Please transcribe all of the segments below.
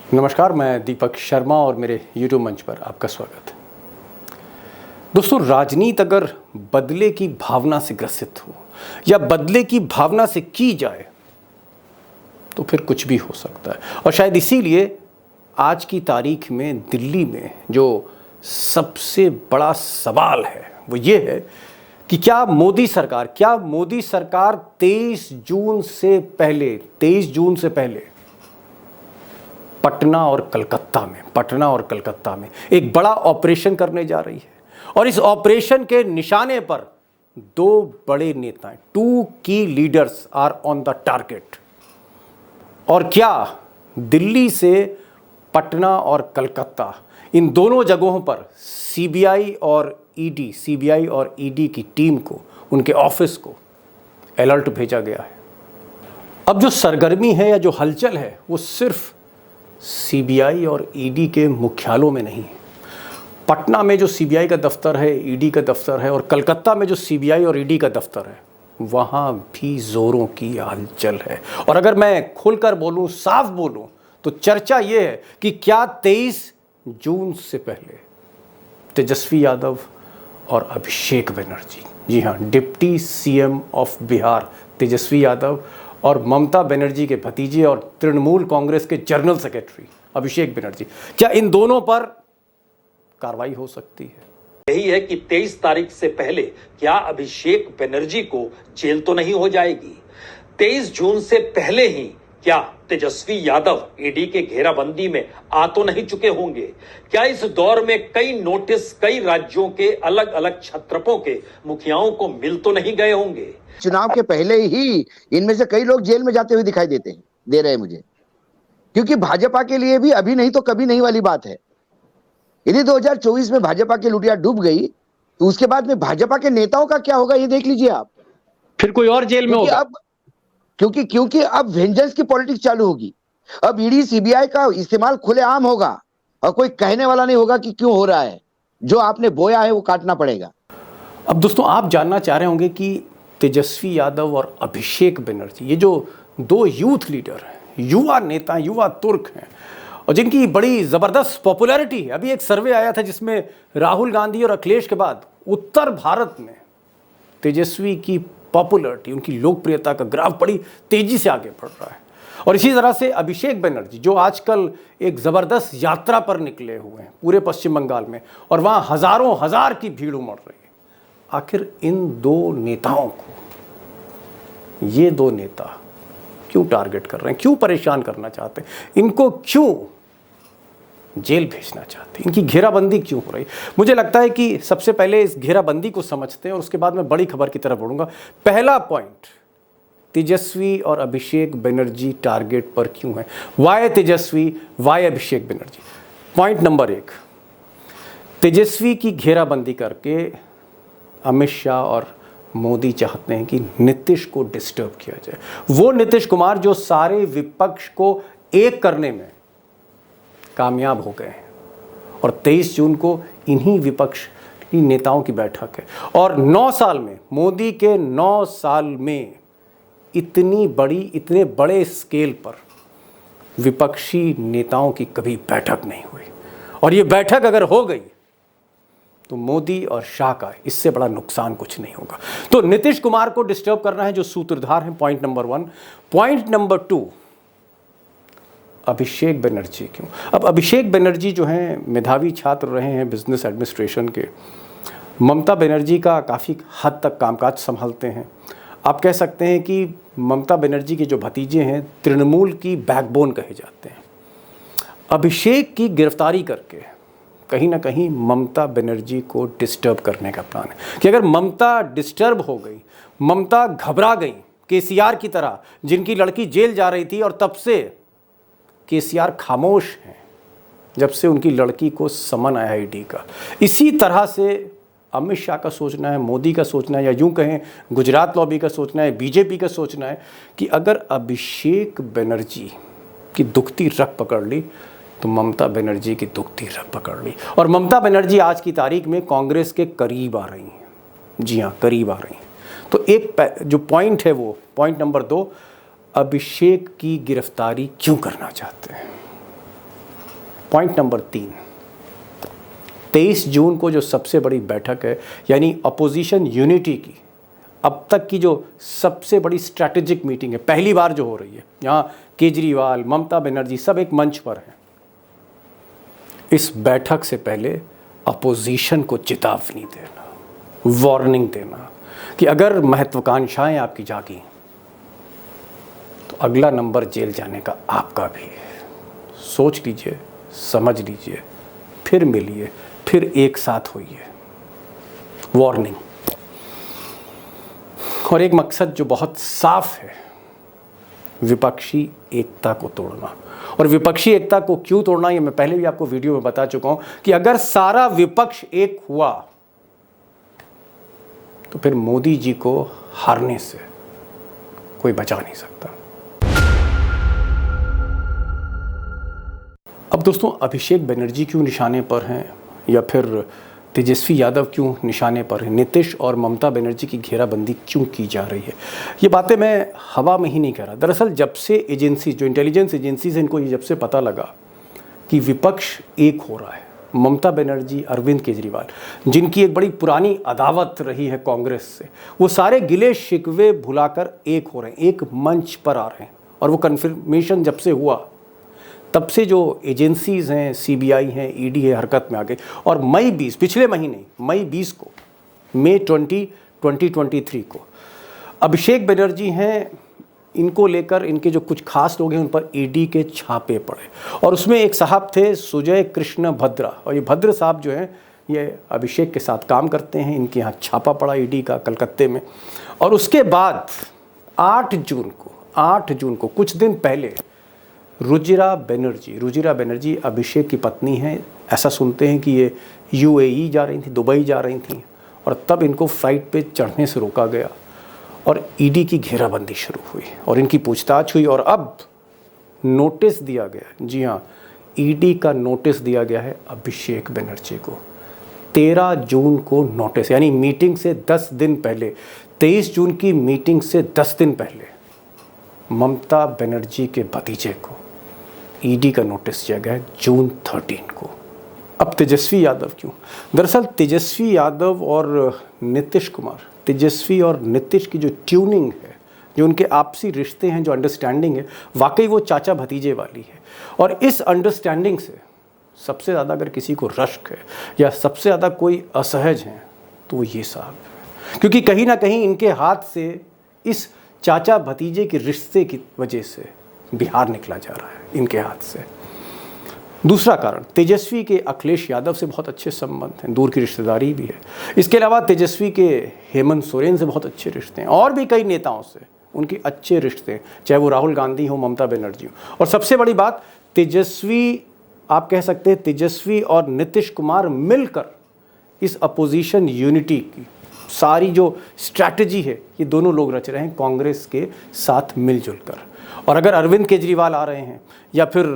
नमस्कार, मैं दीपक शर्मा और मेरे YouTube मंच पर आपका स्वागत है। दोस्तों, राजनीति अगर बदले की भावना से ग्रसित हो या बदले की भावना से की जाए तो फिर कुछ भी हो सकता है। और शायद इसीलिए आज की तारीख में दिल्ली में जो सबसे बड़ा सवाल है वो ये है कि क्या मोदी सरकार 23 जून से पहले पटना और कलकत्ता में एक बड़ा ऑपरेशन करने जा रही है। और इस ऑपरेशन के निशाने पर दो बड़े नेताएं, 2 की leaders are on the target. और क्या दिल्ली से पटना और कलकत्ता, इन दोनों जगहों पर सीबीआई और ईडी की टीम को, उनके ऑफिस को अलर्ट भेजा गया है। अब जो सरगर्मी है या जो हलचल है वो सिर्फ सीबीआई और ईडी के मुख्यालयों में नहीं है। पटना में जो सीबीआई का दफ्तर है, ईडी का दफ्तर है, और कलकत्ता में जो सीबीआई और ईडी का दफ्तर है, वहाँ भी जोरों की हलचल है। और अगर मैं खुलकर बोलूँ, साफ बोलूँ, तो चर्चा ये है कि क्या 23 जून से पहले तेजस्वी यादव और अभिषेक बनर्जी, जी हाँ, deputy CM of Bihar Tejashwi Yadav और ममता बनर्जी के भतीजे और तृणमूल कांग्रेस के जनरल सेक्रेटरी अभिषेक बनर्जी, क्या इन दोनों पर कार्रवाई हो सकती है? यही है कि 23 तारीख से पहले क्या अभिषेक बनर्जी को जेल तो नहीं हो जाएगी? 23 जून से पहले ही क्या तेजस्वी यादव ईडी के घेराबंदी में आ तो नहीं चुके होंगे? क्या इस दौर में कई नोटिस कई राज्यों के अलग अलग छत्रपों के मुखियाओं को मिल तो नहीं गए होंगे? चुनाव के पहले ही इनमें से कई लोग जेल में जाते हुए दिखाई दे रहे हैं मुझे, क्योंकि भाजपा के लिए भी अभी नहीं तो कभी नहीं वाली बात है। यदि 2024 में भाजपा की लुटिया डूब गई तो उसके बाद में भाजपा के नेताओं का क्या होगा, ये देख लीजिए आप। फिर कोई और जेल में होगा। अब क्योंकि अब वेंजेंस की पॉलिटिक्स चालू होगी। अब ईडी सीबीआई का इस्तेमाल खुलेआम होगा और कोई कहने वाला नहीं होगा कि क्यों हो रहा है। जो आपने बोया है वो काटना पड़ेगा। अब दोस्तों, आप जानना चाह रहे होंगे कि तेजस्वी यादव और अभिषेक बनर्जी, ये जो दो यूथ लीडर हैं, युवा नेता, युवा तुर्क हैं, और जिनकी बड़ी ज़बरदस्त पॉपुलैरिटी है। अभी एक सर्वे आया था जिसमें राहुल गांधी और अखिलेश के बाद उत्तर भारत में तेजस्वी की पॉपुलैरिटी, उनकी लोकप्रियता का ग्राफ बड़ी तेजी से आगे बढ़ रहा है। और इसी तरह से अभिषेक बनर्जी, जो आजकल एक ज़बरदस्त यात्रा पर निकले हुए हैं पूरे पश्चिम बंगाल में, और वहाँ हज़ारों हजार की भीड़ उमड़ रही है। आखिर इन दो नेताओं को, ये दो नेता क्यों टारगेट कर रहे हैं, क्यों परेशान करना चाहते हैं, इनको क्यों जेल भेजना चाहते हैं, इनकी घेराबंदी क्यों हो रही? मुझे लगता है कि सबसे पहले इस घेराबंदी को समझते हैं और उसके बाद मैं बड़ी खबर की तरफ बढ़ूंगा। पहला पॉइंट, तेजस्वी और अभिषेक बनर्जी टारगेट पर क्यों है? वाई तेजस्वी, Y Abhishek Banerjee? Point number 1, तेजस्वी की घेराबंदी करके अमित शाह और मोदी चाहते हैं कि नीतीश को डिस्टर्ब किया जाए। वो नीतीश कुमार जो सारे विपक्ष को एक करने में कामयाब हो गए हैं। और 23 जून को इन्हीं विपक्षी नेताओं की बैठक है। और 9 साल में, मोदी के 9 साल में इतने बड़े स्केल पर विपक्षी नेताओं की कभी बैठक नहीं हुई। और ये बैठक अगर हो गई तो मोदी और शाह का इससे बड़ा नुकसान कुछ नहीं होगा। तो नीतीश कुमार को डिस्टर्ब करना है जो सूत्रधार हैं, point number 1। Point number 2, Abhishek Banerjee क्यों? अब अभिषेक बनर्जी जो हैं, मेधावी छात्र रहे हैं बिजनेस एडमिनिस्ट्रेशन के। ममता बनर्जी का काफ़ी हद तक कामकाज संभालते हैं। आप कह सकते हैं कि ममता बनर्जी के जो भतीजे हैं, तृणमूल की बैकबोन कहे जाते हैं। अभिषेक की गिरफ्तारी करके कहीं ना कहीं ममता बनर्जी को डिस्टर्ब करने का प्लान है कि अगर ममता डिस्टर्ब हो गई, ममता घबरा गई, केसीआर की तरह, जिनकी लड़की जेल जा रही थी और तब से केसीआर खामोश हैं, जब से उनकी लड़की को समन आया ईडी का। इसी तरह से अमित शाह का सोचना है, मोदी का सोचना है, या यूं कहें गुजरात लॉबी का सोचना है, बीजेपी का सोचना है कि अगर अभिषेक बनर्जी की दुखती रग पकड़ ली तो ममता बनर्जी की दुखती रग पकड़ ली। और ममता बनर्जी आज की तारीख में कांग्रेस के करीब आ रही हैं। जी हाँ, करीब आ रही हैं। तो एक जो पॉइंट है वो पॉइंट नंबर 2, अभिषेक की गिरफ्तारी क्यों करना चाहते हैं? पॉइंट नंबर 3, 23 जून को जो सबसे बड़ी बैठक है, यानी अपोजिशन यूनिटी की अब तक की जो सबसे बड़ी स्ट्रैटेजिक मीटिंग है, पहली बार जो हो रही है, यहाँ केजरीवाल, ममता बनर्जी सब एक मंच पर हैं। इस बैठक से पहले अपोजिशन को चेतावनी देना, वार्निंग देना कि अगर महत्वाकांक्षाएं आपकी जागी तो अगला नंबर जेल जाने का आपका भी है। सोच लीजिए, समझ लीजिए, फिर मिलिए, फिर एक साथ होइए। वार्निंग। और एक मकसद जो बहुत साफ है, विपक्षी एकता को तोड़ना। और विपक्षी एकता को क्यों तोड़ना, ये मैं पहले भी आपको वीडियो में बता चुका हूं कि अगर सारा विपक्ष एक हुआ तो फिर मोदी जी को हारने से कोई बचा नहीं सकता। अब दोस्तों, अभिषेक बनर्जी क्यों निशाने पर हैं या फिर तेजस्वी यादव क्यों निशाने पर हैं, नीतीश और ममता बनर्जी की घेराबंदी क्यों की जा रही है, ये बातें मैं हवा में ही नहीं कह रहा। दरअसल जब से एजेंसी, जो इंटेलिजेंस एजेंसीज, इनको ये जब से पता लगा कि विपक्ष एक हो रहा है, ममता बनर्जी, अरविंद केजरीवाल, जिनकी एक बड़ी पुरानी अदावत रही है कांग्रेस से, वो सारे गिले शिकवे भुलाकर एक हो रहे हैं, एक मंच पर आ रहे हैं। और वो कन्फर्मेशन जब से हुआ तब से जो एजेंसीज हैं, सीबीआई हैं, ईडी है, हरकत में आ गई। और मई 20, पिछले महीने मई 20 को, मई 2023 को अभिषेक बनर्जी हैं, इनको लेकर इनके जो कुछ खास लोग हैं उन पर ईडी के छापे पड़े। और उसमें एक साहब थे सुजय कृष्ण भद्रा, और ये भद्र साहब जो हैं ये अभिषेक के साथ काम करते हैं। इनके यहाँ छापा पड़ा ईडी का कलकत्ते में। और उसके बाद 8 जून को कुछ दिन पहले रुजिरा बनर्जी अभिषेक की पत्नी हैं। ऐसा सुनते हैं कि ये यूएई जा रही थी, दुबई जा रही थी, और तब इनको फ्लाइट पे चढ़ने से रोका गया और ईडी की घेराबंदी शुरू हुई और इनकी पूछताछ हुई। और अब नोटिस दिया गया, जी हाँ, ईडी का नोटिस दिया गया है अभिषेक बनर्जी को। 13 जून को नोटिस, यानी मीटिंग से 10 दिन पहले, 23 जून की मीटिंग से 10 दिन पहले ममता बनर्जी के भतीजे को ईडी का नोटिस दिया गया है जून 13 को। अब तेजस्वी यादव क्यों? दरअसल तेजस्वी यादव और नीतीश कुमार, तेजस्वी और नीतीश की जो ट्यूनिंग है, जो उनके आपसी रिश्ते हैं, जो अंडरस्टैंडिंग है, वाकई वो चाचा भतीजे वाली है। और इस अंडरस्टैंडिंग से सबसे ज़्यादा अगर किसी को रश्क है या सबसे ज़्यादा कोई असहज है तो वो ये साहब है। क्योंकि कहीं ना कहीं इनके हाथ से, इस चाचा भतीजे के रिश्ते की वजह से बिहार निकला जा रहा है इनके हाथ से। दूसरा कारण, तेजस्वी के अखिलेश यादव से बहुत अच्छे संबंध हैं, दूर की रिश्तेदारी भी है। इसके अलावा तेजस्वी के हेमंत सोरेन से बहुत अच्छे रिश्ते हैं, और भी कई नेताओं से उनके अच्छे रिश्ते हैं, चाहे वो राहुल गांधी हो, ममता बनर्जी हो। और सबसे बड़ी बात, तेजस्वी, आप कह सकते हैं तेजस्वी और नीतीश कुमार मिलकर इस अपोजिशन यूनिटी की सारी जो स्ट्रैटेजी है, ये दोनों लोग रच रहे हैं कांग्रेस के साथ मिलजुल कर। और अगर अरविंद केजरीवाल आ रहे हैं या फिर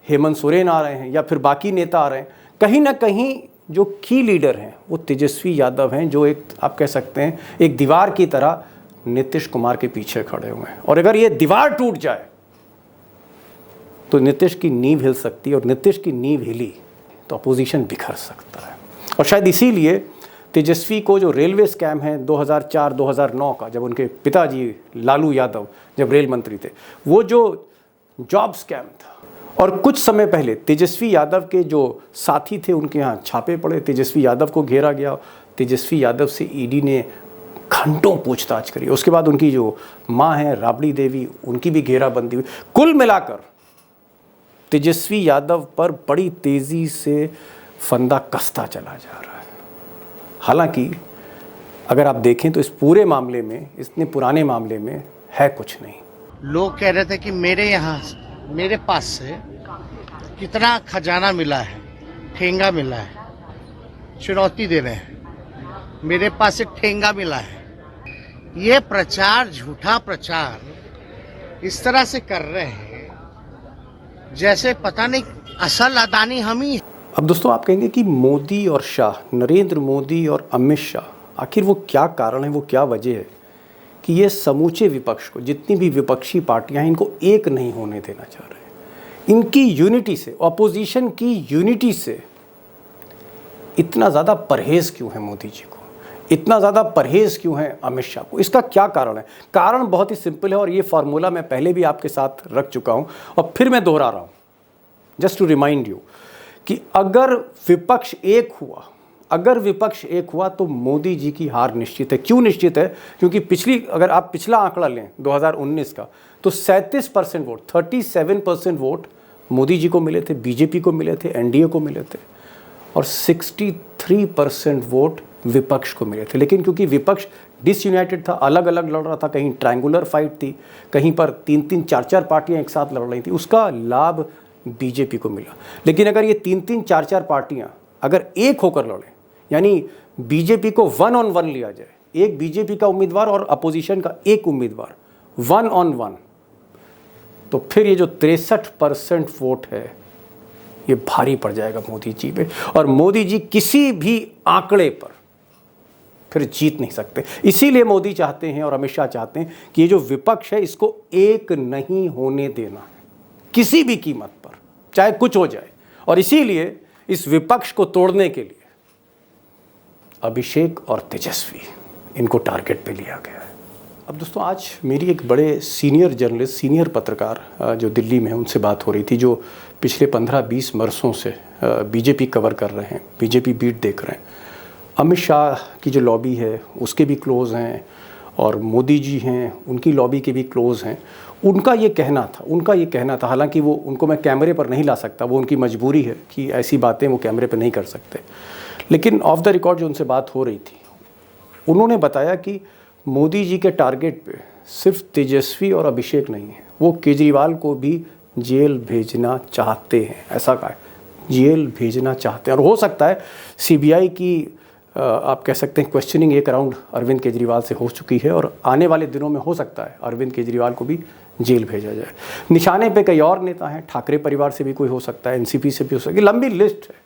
हेमंत सोरेन आ रहे हैं या फिर बाकी नेता आ रहे हैं, कहीं ना कहीं जो की लीडर हैं वो तेजस्वी यादव हैं, जो एक, आप कह सकते हैं, एक दीवार की तरह नीतीश कुमार के पीछे खड़े हुए हैं। और अगर ये दीवार टूट जाए तो नीतीश की नींव हिल सकती है, और नीतीश की नींव हिली तो अपोजिशन बिखर सकता है। और शायद इसीलिए तेजस्वी को जो रेलवे स्कैम है 2004-2009 का, जब उनके पिताजी लालू यादव जब रेल मंत्री थे, वो जो जॉब स्कैम था, और कुछ समय पहले तेजस्वी यादव के जो साथी थे उनके यहाँ छापे पड़े, तेजस्वी यादव को घेरा गया, तेजस्वी यादव से ईडी ने घंटों पूछताछ करी। उसके बाद उनकी जो माँ हैं राबड़ी देवी, उनकी भी घेराबंदी हुई। कुल मिलाकर तेजस्वी यादव पर बड़ी तेजी से फंदा कसता चला जा रहा है। हालांकि अगर आप देखें तो इस पूरे मामले में, इतने पुराने मामले में है कुछ नहीं। लोग कह रहे थे कि मेरे पास से कितना खजाना मिला है, ठेंगा मिला है, चुनौती दे रहे हैं, मेरे पास से ठेंगा मिला है। ये प्रचार, झूठा प्रचार इस तरह से कर रहे हैं जैसे पता नहीं असल अदानी हम ही। अब दोस्तों, आप कहेंगे कि मोदी और शाह, नरेंद्र मोदी और अमित शाह, आखिर वो क्या कारण है, वो क्या वजह है कि ये समूचे विपक्ष को, जितनी भी विपक्षी पार्टियां हैं, इनको एक नहीं होने देना चाह रहे हैं। इनकी यूनिटी से, ऑपोजिशन की यूनिटी से इतना ज़्यादा परहेज़ क्यों है मोदी जी को, इतना ज़्यादा परहेज़ क्यों है अमित शाह को? इसका क्या कारण है? कारण बहुत ही सिंपल है और ये फार्मूला मैं पहले भी आपके साथ रख चुका हूँ और फिर मैं दोहरा रहा हूँ, जस्ट टू रिमाइंड यू कि अगर विपक्ष एक हुआ, अगर विपक्ष एक हुआ तो मोदी जी की हार निश्चित है। क्यों निश्चित है? क्योंकि अगर आप पिछला आंकड़ा लें 2019 का, तो 37% वोट, 37% वोट मोदी जी को मिले थे, बीजेपी को मिले थे, एनडीए को मिले थे, और 63% वोट विपक्ष को मिले थे। लेकिन क्योंकि विपक्ष डिसयूनाइटेड था, अलग अलग लड़ रहा था, कहीं ट्रायंगुलर फाइट थी, कहीं पर 3-3, 4-4 पार्टियां एक साथ लड़ रही थी, उसका लाभ बीजेपी को मिला। लेकिन अगर ये 3-3, 4-4 पार्टियां अगर एक होकर लड़ें, यानी बीजेपी को 1 on 1 लिया जाए, एक बीजेपी का उम्मीदवार और अपोजिशन का एक उम्मीदवार 1 on 1, तो फिर ये जो 63% वोट है ये भारी पड़ जाएगा मोदी जी पे, और मोदी जी किसी भी आंकड़े पर फिर जीत नहीं सकते। इसीलिए मोदी चाहते हैं और अमित शाह चाहते हैं कि ये जो विपक्ष है इसको एक नहीं होने देना है किसी भी कीमत पर, चाहे कुछ हो जाए। और इसीलिए इस विपक्ष को तोड़ने के लिए अभिषेक और तेजस्वी, इनको टारगेट पे लिया गया है। अब दोस्तों, आज मेरी एक बड़े सीनियर जर्नलिस्ट, सीनियर पत्रकार जो दिल्ली में है, उनसे बात हो रही थी, जो पिछले 15-20 वर्षों से बीजेपी कवर कर रहे हैं, बीजेपी बीट देख रहे हैं। अमित शाह की जो लॉबी है उसके भी क्लोज़ हैं, और मोदी जी हैं उनकी लॉबी के भी क्लोज़ हैं। उनका ये कहना था, हालांकि वो उनको मैं कैमरे पर नहीं ला सकता, वो उनकी मजबूरी है कि ऐसी बातें वो कैमरे पर नहीं कर सकते, लेकिन ऑफ द रिकॉर्ड जो उनसे बात हो रही थी, उन्होंने बताया कि मोदी जी के टारगेट पे सिर्फ तेजस्वी और अभिषेक नहीं है, वो केजरीवाल को भी जेल भेजना चाहते हैं। ऐसा कहा है, जेल भेजना चाहते हैं। और हो सकता है सीबीआई की आप कह सकते हैं क्वेश्चनिंग एक राउंड अरविंद केजरीवाल से हो चुकी है, और आने वाले दिनों में हो सकता है अरविंद केजरीवाल को भी जेल भेजा जाए। निशाने पे कई और नेता हैं, ठाकरे परिवार से भी कोई हो सकता है, एनसीपी से भी हो सकता है, लंबी लिस्ट है।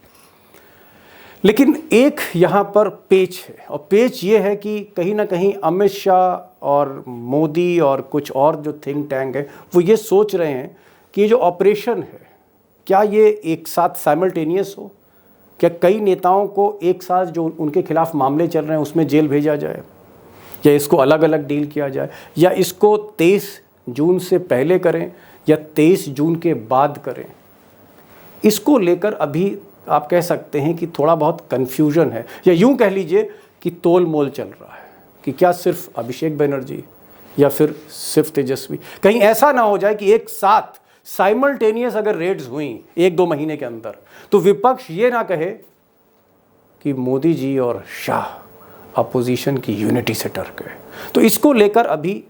लेकिन एक यहाँ पर पेच है, और पेच ये है कि कहीं ना कहीं अमित शाह और मोदी और कुछ और जो थिंक टैंक है वो ये सोच रहे हैं कि ये जो ऑपरेशन है, क्या ये एक साथ साइमल्टेनियस हो, क्या कई नेताओं को एक साथ जो उनके खिलाफ मामले चल रहे हैं उसमें जेल भेजा जाए, या इसको अलग अलग डील किया जाए, या इसको 23 जून से पहले करें या 23 जून के बाद करें। इसको लेकर अभी आप कह सकते हैं कि थोड़ा बहुत कन्फ्यूजन है, या यूं कह लीजिए कि तोल मोल चल रहा है कि क्या सिर्फ अभिषेक बनर्जी या फिर सिर्फ तेजस्वी। कहीं ऐसा ना हो जाए कि एक साथ साइमल्टेनियस अगर रेड्स हुई 1-2 महीने के अंदर, तो विपक्ष ये ना कहे कि मोदी जी और शाह अपोजिशन की यूनिटी से डर गए। तो इसको लेकर अभी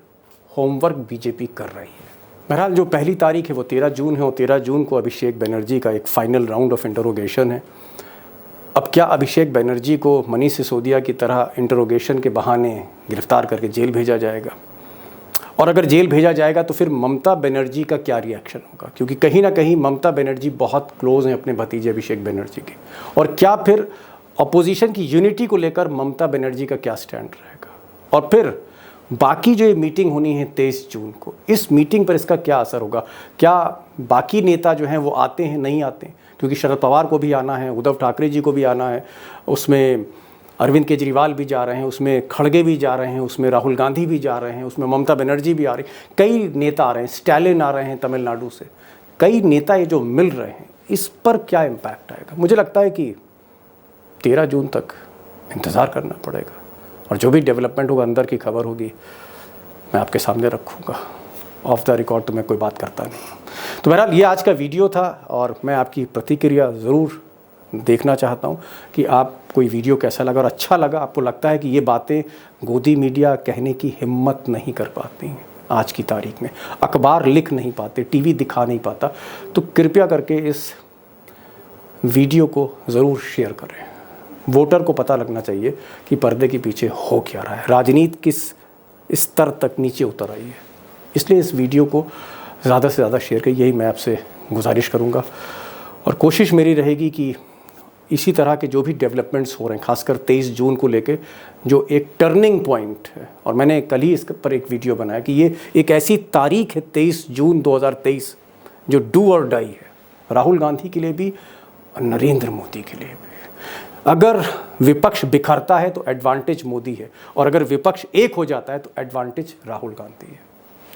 होमवर्क बीजेपी कर रही है। बहरहाल जो पहली तारीख है वो 13 जून है, और 13 जून को अभिषेक बनर्जी का एक फाइनल राउंड ऑफ इंटरोगेशन है। अब क्या अभिषेक बनर्जी को मनीष सिसोदिया की तरह इंटरोगेशन के बहाने गिरफ्तार करके जेल भेजा जाएगा? और अगर जेल भेजा जाएगा तो फिर ममता बनर्जी का क्या रिएक्शन होगा? क्योंकि कहीं ना कहीं ममता बनर्जी बहुत क्लोज हैं अपने भतीजे अभिषेक बनर्जी के। और क्या फिर अपोजिशन की यूनिटी को लेकर ममता बनर्जी का क्या स्टैंड रहेगा? और फिर बाकी जो ये मीटिंग होनी है 23 जून को, इस मीटिंग पर इसका क्या असर होगा? क्या बाकी नेता जो हैं वो आते हैं, नहीं आते हैं? क्योंकि शरद पवार को भी आना है, उद्धव ठाकरे जी को भी आना है, उसमें अरविंद केजरीवाल भी जा रहे हैं, उसमें खड़गे भी जा रहे हैं, उसमें राहुल गांधी भी जा रहे हैं, उसमें ममता बनर्जी भी आ रही, कई नेता आ रहे हैं, स्टैलिन आ रहे हैं तमिलनाडु से, कई नेता ये जो मिल रहे हैं, इस पर क्या इम्पैक्ट आएगा? मुझे लगता है कि 13 जून तक इंतज़ार करना पड़ेगा, और जो भी डेवलपमेंट होगा, अंदर की खबर होगी, मैं आपके सामने रखूँगा। ऑफ द रिकॉर्ड तो मैं कोई बात करता नहीं। तो बहरहाल ये आज का वीडियो था, और मैं आपकी प्रतिक्रिया ज़रूर देखना चाहता हूँ कि आप कोई वीडियो कैसा लगा, और अच्छा लगा, आपको लगता है कि ये बातें गोदी मीडिया कहने की हिम्मत नहीं कर पाती हैं आज की तारीख में, अखबार लिख नहीं पाते, टीवी दिखा नहीं पाता, तो कृपया करके इस वीडियो को ज़रूर शेयर करें। वोटर को पता लगना चाहिए कि पर्दे के पीछे हो क्या रहा है, राजनीति किस स्तर तक नीचे उतर आई है। इसलिए इस वीडियो को ज़्यादा से ज़्यादा शेयर करिए, यही मैं आपसे गुजारिश करूँगा। और कोशिश मेरी रहेगी कि इसी तरह के जो भी डेवलपमेंट्स हो रहे हैं, खासकर 23 जून को लेके, जो एक टर्निंग पॉइंट है, और मैंने कल ही इस पर एक वीडियो बनाया कि ये एक ऐसी तारीख है 23 जून 2023 जो डू और डाई है, राहुल गांधी के लिए भी, नरेंद्र मोदी के लिए भी। अगर विपक्ष बिखरता है तो एडवांटेज मोदी है, और अगर विपक्ष एक हो जाता है तो एडवांटेज राहुल गांधी है।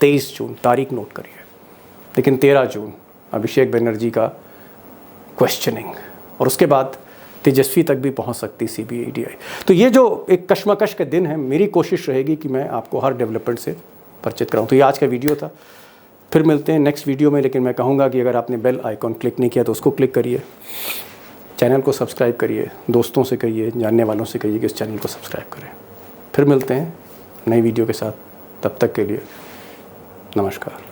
23 जून तारीख नोट करिए। लेकिन 13 जून अभिषेक बनर्जी का क्वेश्चनिंग, और उसके बाद तेजस्वी तक भी पहुंच सकती सीबीआई ईडी। तो ये जो एक कश्मकश के दिन है, मेरी कोशिश रहेगी कि मैं आपको हर डेवलपमेंट से परिचित कराऊं। तो ये आज का वीडियो था, फिर मिलते हैं नेक्स्ट वीडियो में। लेकिन मैं कहूँगा कि अगर आपने बेल आइकॉन क्लिक नहीं किया तो उसको क्लिक करिए, चैनल को सब्सक्राइब करिए, दोस्तों से कहिए, जानने वालों से कहिए कि इस चैनल को सब्सक्राइब करें। फिर मिलते हैं नई वीडियो के साथ, तब तक के लिए नमस्कार।